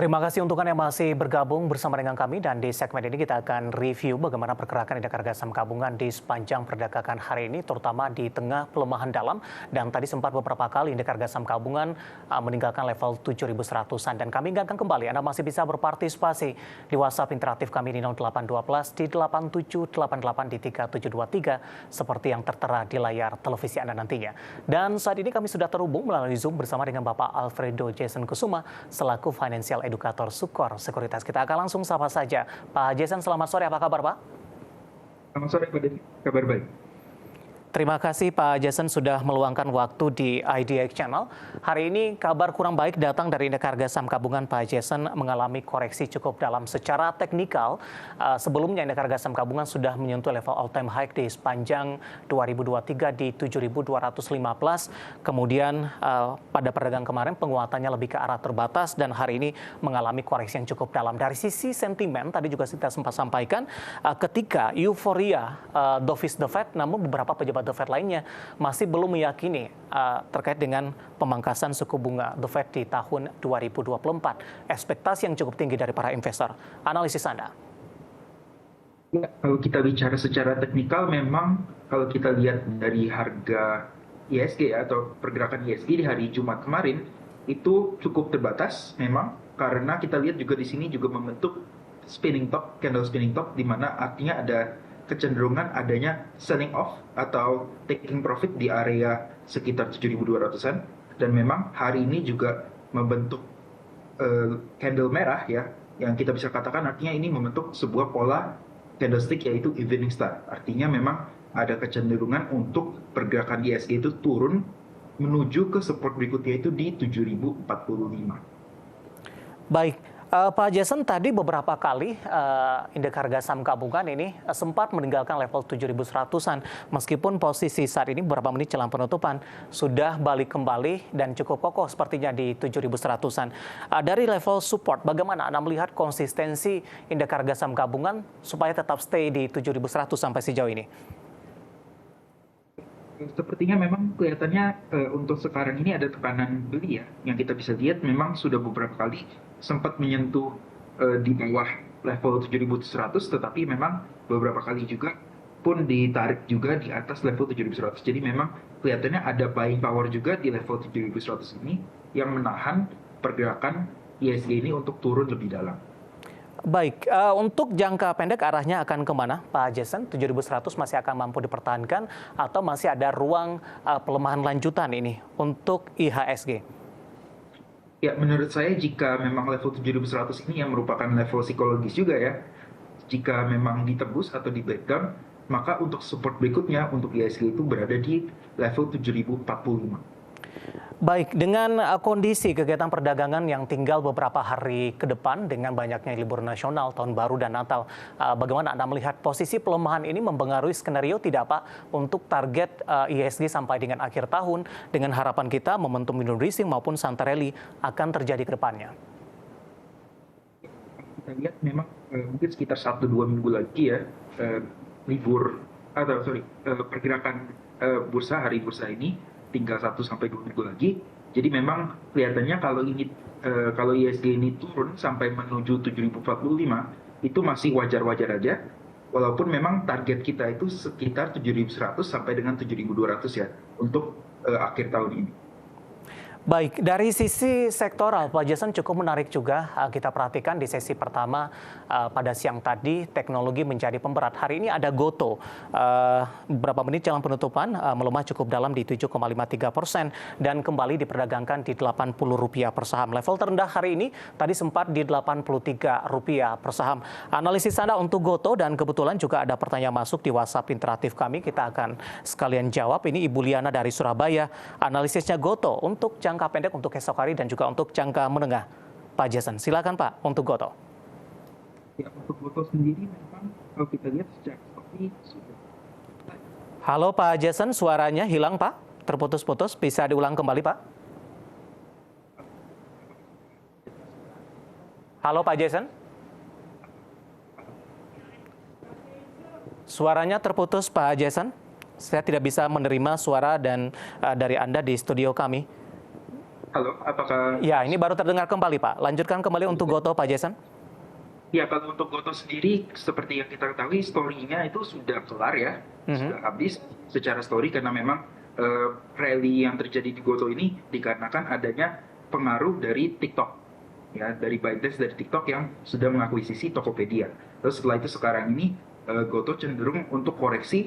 Terima kasih untuk Anda yang masih bergabung bersama dengan kami, dan di segmen ini kita akan review bagaimana pergerakan indeks harga saham gabungan di sepanjang perdagangan hari ini, terutama di tengah pelemahan dalam. Dan tadi sempat beberapa kali indeks harga saham gabungan meninggalkan level 7.100-an, dan kami ingatkan kembali Anda masih bisa berpartisipasi di WhatsApp interaktif kami di 0812 di 8788 di 3723 seperti yang tertera di layar televisi Anda nantinya. Dan saat ini kami sudah terhubung melalui Zoom bersama dengan Bapak Alfredo Jason Kusuma selaku Financial Edukator Sukor Sekuritas. Kita akan langsung sapa saja. Pak Jason, selamat sore. Apa kabar, Pak? Selamat sore, Pak Dedi. Kabar baik. Terima kasih Pak Jason sudah meluangkan waktu di IDX Channel. Hari ini kabar kurang baik datang dari indeks harga saham gabungan. Pak Jason mengalami koreksi cukup dalam. Secara teknikal, sebelumnya indeks harga saham gabungan sudah menyentuh level all time high di sepanjang 2023 di 7.215. Kemudian pada perdagangan kemarin penguatannya lebih ke arah terbatas dan hari ini mengalami koreksi yang cukup dalam. Dari sisi sentimen, tadi juga kita sempat sampaikan ketika euforia dovish the Fed, namun beberapa pejabat The Fed lainnya masih belum meyakini terkait dengan pemangkasan suku bunga The Fed di tahun 2024. Ekspektasi yang cukup tinggi dari para investor. Analisis Anda? Ya, kalau kita bicara secara teknikal, memang kalau kita lihat dari harga IHSG atau pergerakan IHSG di hari Jumat kemarin itu cukup terbatas memang, karena kita lihat juga di sini juga membentuk spinning top, candle spinning top, di mana artinya ada kecenderungan adanya selling off atau taking profit di area sekitar 7.200-an, dan memang hari ini juga membentuk candle merah ya, yang kita bisa katakan artinya ini membentuk sebuah pola candlestick yaitu evening star. Artinya memang ada kecenderungan untuk pergerakan IHSG itu turun menuju ke support berikutnya itu di 7.045. Baik. Pak Jason, tadi beberapa kali indeks harga saham gabungan ini sempat meninggalkan level 7.100-an. Meskipun posisi saat ini beberapa menit jelang penutupan sudah balik kembali dan cukup kokoh sepertinya di 7.100-an. Dari level support, bagaimana Anda melihat konsistensi indeks harga saham gabungan supaya tetap stay di 7.100 sampai sejauh ini? Sepertinya memang kelihatannya untuk sekarang ini ada tekanan beli ya, yang kita bisa lihat memang sudah beberapa kali sempat menyentuh di bawah level 7.100, tetapi memang beberapa kali juga pun ditarik juga di atas level 7.100. Jadi memang kelihatannya ada buying power juga di level 7.100 ini yang menahan pergerakan IHSG ini untuk turun lebih dalam. Baik, untuk jangka pendek arahnya akan kemana Pak Jason? 7.100 masih akan mampu dipertahankan atau masih ada ruang pelemahan lanjutan ini untuk IHSG? Ya, menurut saya jika memang level 7.100 ini yang merupakan level psikologis juga ya, jika memang ditebus atau di breakdown, maka untuk support berikutnya untuk IHSG itu berada di level 7.045. Baik, dengan kondisi kegiatan perdagangan yang tinggal beberapa hari ke depan dengan banyaknya libur nasional, tahun baru dan Natal, bagaimana Anda melihat posisi pelemahan ini mempengaruhi skenario tidak Pak untuk target IHSG sampai dengan akhir tahun dengan harapan kita momentum window dressing maupun Santarelli akan terjadi ke depannya? Kita lihat memang mungkin sekitar 1-2 minggu lagi ya, pergerakan bursa hari bursa ini tinggal 1-2 minggu lagi. Jadi memang kelihatannya kalau IHSG ini turun sampai menuju 7.045 itu masih wajar-wajar aja. Walaupun memang target kita itu sekitar 7.100 sampai dengan 7.200 ya untuk akhir tahun ini. Baik, dari sisi sektoral, Pak Jason cukup menarik juga kita perhatikan di sesi pertama pada siang tadi teknologi menjadi pemberat. Hari ini ada Goto, beberapa menit jelang penutupan melemah cukup dalam di 7,53% dan kembali diperdagangkan di Rp80 per saham. Level terendah hari ini tadi sempat di Rp83 per saham. Analisis Anda untuk Goto, dan kebetulan juga ada pertanyaan masuk di WhatsApp interaktif kami, kita akan sekalian jawab. Ini Ibu Liana dari Surabaya, analisisnya Goto untuk jangka pendek, untuk esok hari dan juga untuk jangka menengah. Pak Jason, silakan Pak untuk Goto. Ya, untuk Goto sendiri memang kalau kita lihat sejak seperti sudah. Halo Pak Jason, suaranya hilang Pak, terputus-putus, bisa diulang kembali Pak? Halo Pak Jason? Suaranya terputus Pak Jason. Saya tidak bisa menerima suara dan dari Anda di studio kami. Halo, apakah... Ya, ini baru terdengar kembali, Pak. Lanjutkan kembali untuk Gotoh, Pak Jason. Ya, kalau untuk Gotoh sendiri, seperti yang kita ketahui, story-nya itu sudah kelar ya, sudah habis secara story, karena memang rally yang terjadi di Gotoh ini dikarenakan adanya pengaruh dari TikTok, ya, dari ByteDance, dari TikTok yang sudah mengakuisisi Tokopedia. Terus setelah itu sekarang ini Gotoh cenderung untuk koreksi.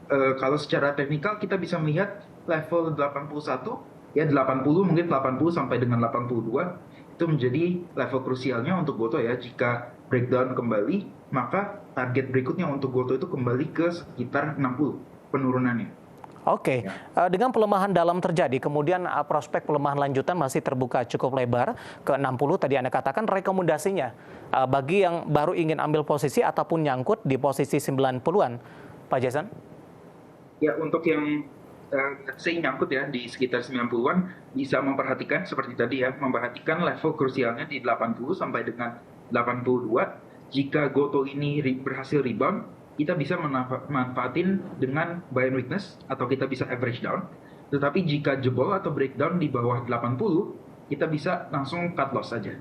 Kalau secara teknikal kita bisa melihat level 81, ya 80, mungkin 80 sampai dengan 82 itu menjadi level krusialnya untuk Gotoh ya. Jika breakdown kembali, maka target berikutnya untuk Gotoh itu kembali ke sekitar 60 penurunannya. Oke, dengan pelemahan dalam terjadi, kemudian prospek pelemahan lanjutan masih terbuka cukup lebar ke 60 tadi Anda katakan. Rekomendasinya bagi yang baru ingin ambil posisi ataupun nyangkut di posisi 90-an, Pak Jason? Ya, untuk yang saya nyangkut ya di sekitar 90-an, bisa memperhatikan seperti tadi ya, memperhatikan level krusialnya di 80 sampai dengan 82. Jika Gotoh ini berhasil rebound, kita bisa manfaatin dengan buy and weakness atau kita bisa average down. Tetapi jika jebol atau breakdown di bawah 80, kita bisa langsung cut loss saja.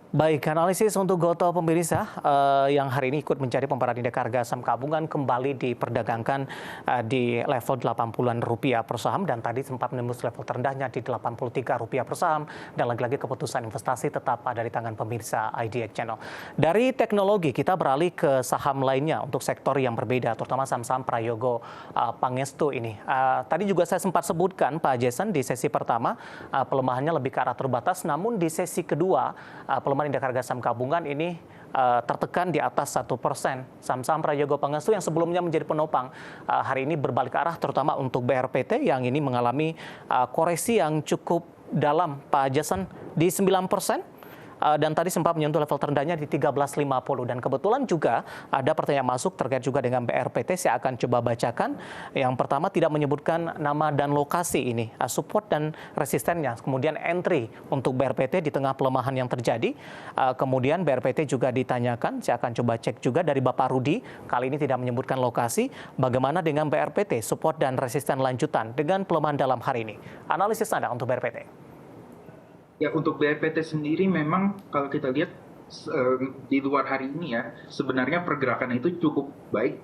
Baik, analisis untuk Gotoh pemirsa yang hari ini ikut mencari pemeran indeks harga saham gabungan kembali diperdagangkan di level 80-an rupiah per saham dan tadi sempat menembus level terendahnya di 83 rupiah per saham dan lagi-lagi keputusan investasi tetap ada di tangan pemirsa IDX Channel. Dari teknologi kita beralih ke saham lainnya untuk sektor yang berbeda, terutama saham-saham Prayogo Pangestu ini. Tadi juga saya sempat sebutkan Pak Jason di sesi pertama pelemahannya lebih ke arah terbatas, namun di sesi kedua pelemahan indeks harga saham gabungan ini tertekan di atas 1%. Saham-saham Prayogo Pangestu yang sebelumnya menjadi penopang hari ini berbalik arah, terutama untuk BRPT yang ini mengalami koreksi yang cukup dalam, Pak Jason, di 9%. Dan tadi sempat menyentuh level terendahnya di 13.50 dan kebetulan juga ada pertanyaan masuk terkait juga dengan BRPT. Saya akan coba bacakan. Yang pertama tidak menyebutkan nama dan lokasi ini, support dan resistennya, kemudian entry untuk BRPT di tengah pelemahan yang terjadi. Kemudian BRPT juga ditanyakan, saya akan coba cek juga dari Bapak Rudi, kali ini tidak menyebutkan lokasi. Bagaimana dengan BRPT, support dan resisten lanjutan dengan pelemahan dalam hari ini? Analisis Anda untuk BRPT. Ya, untuk BRPT sendiri memang kalau kita lihat di luar hari ini ya, sebenarnya pergerakan itu cukup baik.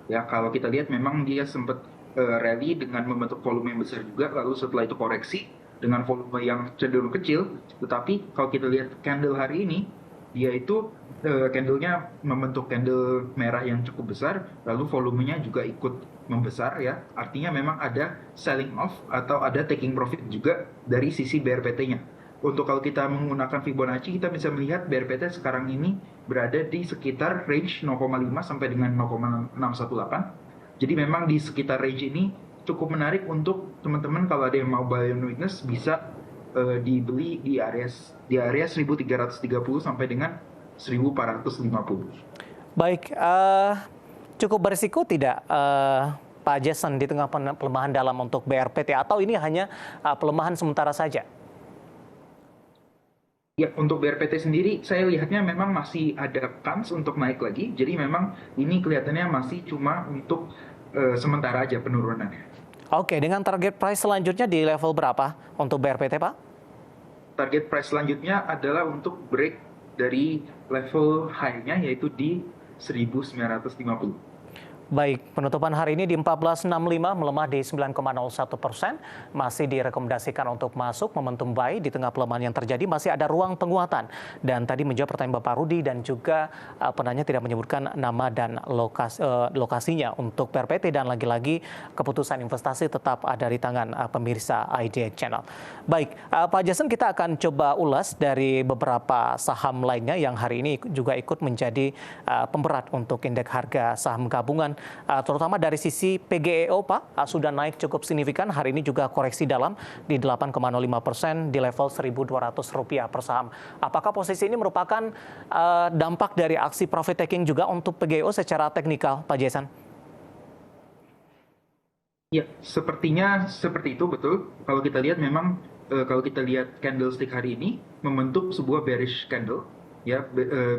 Ya, kalau kita lihat memang dia sempat rally dengan membentuk volume yang besar juga, lalu setelah itu koreksi dengan volume yang cenderung kecil. Tetapi kalau kita lihat candle hari ini, dia itu candlenya membentuk candle merah yang cukup besar, lalu volumenya juga ikut membesar ya. Artinya memang ada selling off atau ada taking profit juga dari sisi BRPT-nya. Untuk kalau kita menggunakan Fibonacci, kita bisa melihat BRPT sekarang ini berada di sekitar range 0,5 sampai dengan 0,618. Jadi memang di sekitar range ini cukup menarik untuk teman-teman kalau ada yang mau buy and weakness bisa dibeli di area 1330 sampai dengan 1450. Baik, cukup berisiko tidak Pak Jason di tengah pelemahan dalam untuk BRPT atau ini hanya pelemahan sementara saja? Ya, untuk BRPT sendiri saya lihatnya memang masih ada kans untuk naik lagi. Jadi memang ini kelihatannya masih cuma untuk sementara aja penurunannya. Oke, dengan target price selanjutnya di level berapa untuk BRPT, Pak? Target price selanjutnya adalah untuk break dari level high-nya yaitu di 1950. Baik, penutupan hari ini di 1465 melemah di 9,01%. Masih direkomendasikan untuk masuk momentum buy di tengah pelemahan yang terjadi. Masih ada ruang penguatan. Dan tadi menjawab pertanyaan Bapak Rudi dan juga penanya tidak menyebutkan nama dan lokasinya untuk BRPT. Dan lagi-lagi keputusan investasi tetap ada di tangan pemirsa IDX Channel. Baik, Pak Jason, kita akan coba ulas dari beberapa saham lainnya yang hari ini juga ikut menjadi pemberat untuk indeks harga saham gabungan. Terutama dari sisi PGEO, Pak, sudah naik cukup signifikan. Hari ini juga koreksi dalam di 8,05% di level Rp1.200 per saham. Apakah posisi ini merupakan dampak dari aksi profit taking juga untuk PGEO secara teknikal, Pak Jason? Ya, sepertinya seperti itu, betul. Kalau kita lihat memang, kalau kita lihat candlestick hari ini membentuk sebuah bearish candle, ya,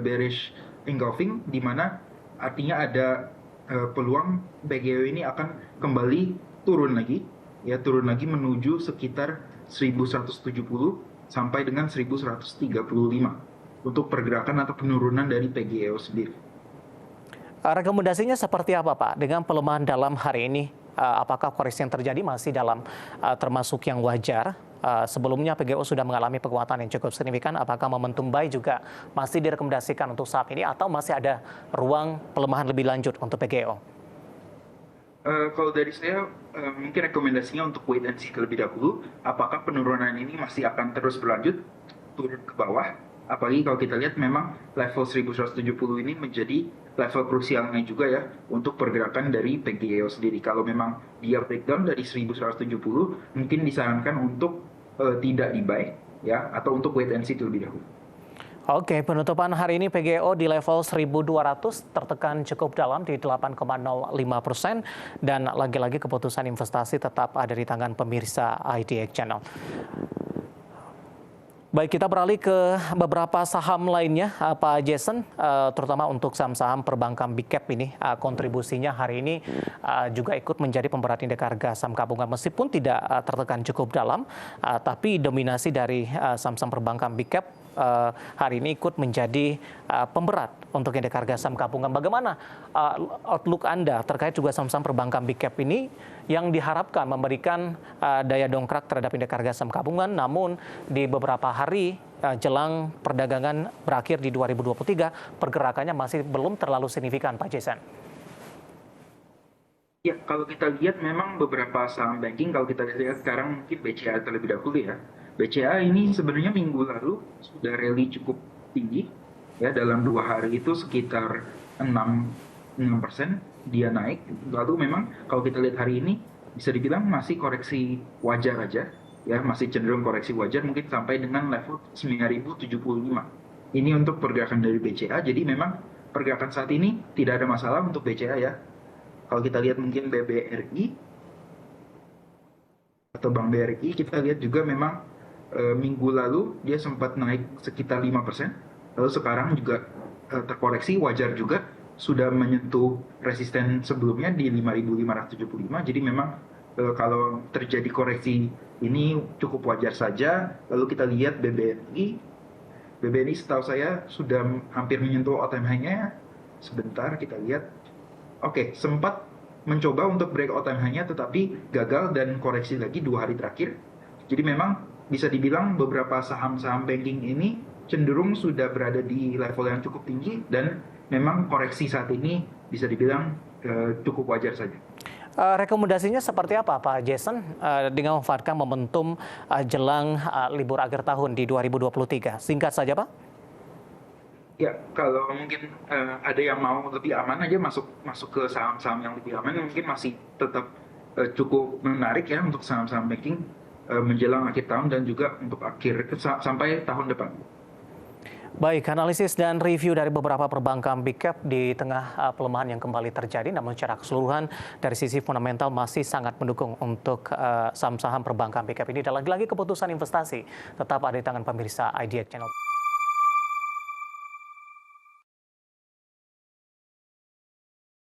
bearish engulfing, di mana artinya ada peluang PGEO ini akan kembali turun lagi, ya, turun lagi menuju sekitar 1170 sampai dengan 1135 untuk pergerakan atau penurunan dari PGEO sendiri. Rekomendasinya seperti apa, Pak? Dengan pelemahan dalam hari ini, apakah koreksi yang terjadi masih dalam termasuk yang wajar? Sebelumnya PGEO sudah mengalami penguatan yang cukup signifikan. Apakah momentum buy juga masih direkomendasikan untuk saat ini atau masih ada ruang pelemahan lebih lanjut untuk PGEO? Kalau dari saya, mungkin rekomendasinya untuk wait and see terlebih dahulu. Apakah penurunan ini masih akan terus berlanjut turun ke bawah? Apalagi kalau kita lihat memang level 1170 ini menjadi level krusialnya juga ya untuk pergerakan dari PGEO sendiri. Kalau memang dia breakdown dari 1170, mungkin disarankan untuk tidak di-buy ya, atau untuk wait and see terlebih dahulu. Oke, penutupan hari ini PGEO di level 1.200 tertekan cukup dalam di 8,05% dan lagi-lagi keputusan investasi tetap ada di tangan pemirsa IDX Channel. Baik, kita beralih ke beberapa saham lainnya, Pak Jason, terutama untuk saham-saham perbankan big cap ini, kontribusinya hari ini juga ikut menjadi pemberat indeks harga saham gabungan meskipun tidak tertekan cukup dalam, tapi dominasi dari saham-saham perbankan big cap hari ini ikut menjadi pemberat untuk indeks harga saham gabungan. Bagaimana outlook Anda terkait juga saham-saham perbankan big cap ini yang diharapkan memberikan daya dongkrak terhadap indeks harga saham gabungan, namun di beberapa hari jelang perdagangan berakhir di 2023 pergerakannya masih belum terlalu signifikan, Pak Jason? Ya, kalau kita lihat memang beberapa saham banking, kalau kita lihat sekarang mungkin BCA terlebih dahulu ya. BCA ini sebenarnya minggu lalu sudah rally cukup tinggi, ya dalam 2 hari itu sekitar 6% dia naik. Lalu memang kalau kita lihat hari ini bisa dibilang masih koreksi wajar aja, ya masih cenderung koreksi wajar mungkin sampai dengan level 9.075. Ini untuk pergerakan dari BCA, jadi memang pergerakan saat ini tidak ada masalah untuk BCA ya. Kalau kita lihat mungkin BBRI atau Bank BRI, kita lihat juga memang minggu lalu dia sempat naik sekitar 5%, lalu sekarang juga terkoreksi wajar juga, sudah menyentuh resisten sebelumnya di 5.575, jadi memang kalau terjadi koreksi ini cukup wajar saja. Lalu kita lihat BBRI setahu saya sudah hampir menyentuh all-time high-nya, sebentar kita lihat. Oke, sempat mencoba untuk break all time high-nya tetapi gagal dan koreksi lagi 2 hari terakhir. Jadi memang bisa dibilang beberapa saham-saham banking ini cenderung sudah berada di level yang cukup tinggi dan memang koreksi saat ini bisa dibilang cukup wajar saja. Rekomendasinya seperti apa, Pak Jason, dengan memanfaatkan momentum jelang libur akhir tahun di 2023? Singkat saja, Pak. Ya, kalau mungkin ada yang mau lebih aman aja masuk ke saham-saham yang lebih aman, mungkin masih tetap cukup menarik ya untuk saham-saham banking menjelang akhir tahun dan juga untuk sampai tahun depan. Baik, analisis dan review dari beberapa perbankan big cap di tengah pelemahan yang kembali terjadi, namun secara keseluruhan dari sisi fundamental masih sangat mendukung untuk saham-saham perbankan big cap ini. Dan lagi-lagi keputusan investasi tetap ada di tangan pemirsa IDX Channel.